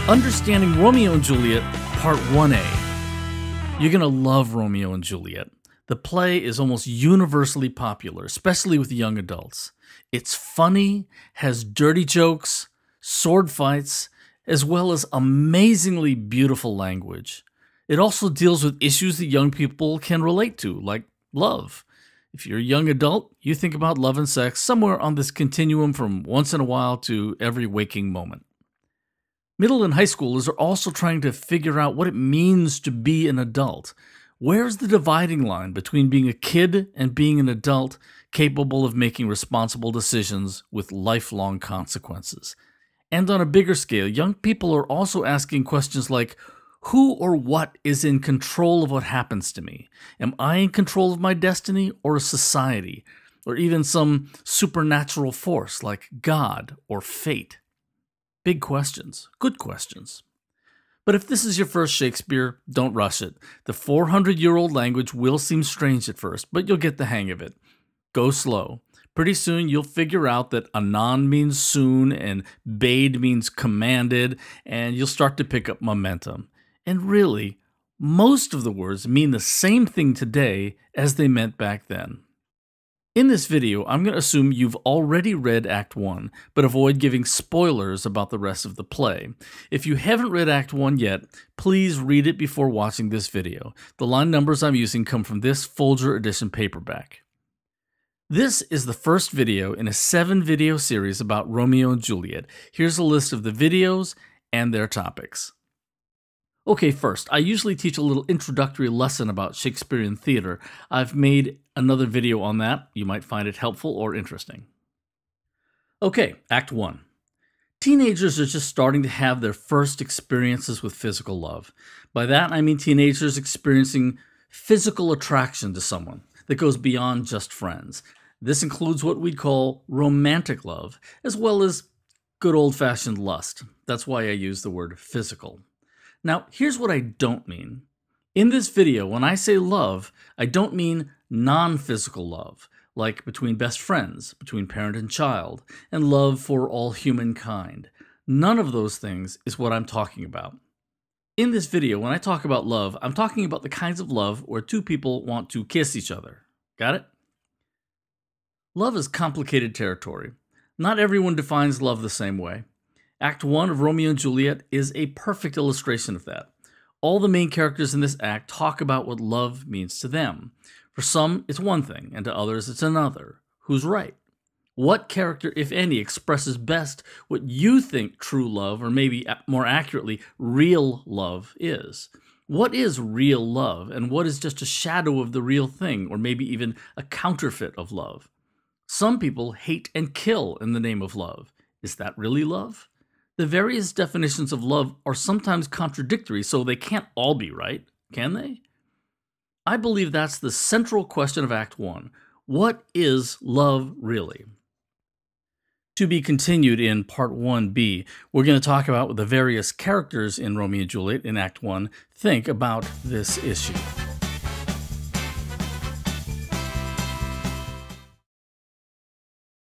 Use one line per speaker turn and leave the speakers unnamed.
Understanding Romeo and Juliet, Part 1A. You're going to love Romeo and Juliet. The play is almost universally popular, especially with young adults. It's funny, has dirty jokes, sword fights, as well as amazingly beautiful language. It also deals with issues that young people can relate to, like love. If you're a young adult, you think about love and sex somewhere on this continuum from once in a while to every waking moment. Middle and high schoolers are also trying to figure out what it means to be an adult. Where's the dividing line between being a kid and being an adult capable of making responsible decisions with lifelong consequences? And on a bigger scale, young people are also asking questions like, who or what is in control of what happens to me? Am I in control of my destiny or society? Or even some supernatural force like God or fate? Big questions, good questions. But if this is your first Shakespeare, don't rush it. The 400-year-old language will seem strange at first, but you'll get the hang of it. Go slow. Pretty soon you'll figure out that anon means soon and bade means commanded, and you'll start to pick up momentum. And really, most of the words mean the same thing today as they meant back then. In this video, I'm going to assume you've already read Act 1, but avoid giving spoilers about the rest of the play. If you haven't read Act 1 yet, please read it before watching this video. The line numbers I'm using come from this Folger edition paperback. This is the first video in a 7-video series about Romeo and Juliet. Here's a list of the videos and their topics. Okay, first, I usually teach a little introductory lesson about Shakespearean theater. I've made another video on that. You might find it helpful or interesting. Okay, Act 1. Teenagers are just starting to have their first experiences with physical love. By that, I mean teenagers experiencing physical attraction to someone that goes beyond just friends. This includes what we'd call romantic love, as well as good old-fashioned lust. That's why I use the word physical. Now, here's what I don't mean. In this video, when I say love, I don't mean non-physical love, like between best friends, between parent and child, and love for all humankind. None of those things is what I'm talking about. In this video, when I talk about love, I'm talking about the kinds of love where two people want to kiss each other. Got it? Love is complicated territory. Not everyone defines love the same way. Act 1 of Romeo and Juliet is a perfect illustration of that. All the main characters in this act talk about what love means to them. For some, it's one thing, and to others, it's another. Who's right? What character, if any, expresses best what you think true love, or maybe more accurately, real love is? What is real love, and what is just a shadow of the real thing, or maybe even a counterfeit of love? Some people hate and kill in the name of love. Is that really love? The various definitions of love are sometimes contradictory, so they can't all be right, can they? I believe that's the central question of Act 1. What is love really? To be continued in Part 1b, we're going to talk about what the various characters in Romeo and Juliet in Act 1 think about this issue.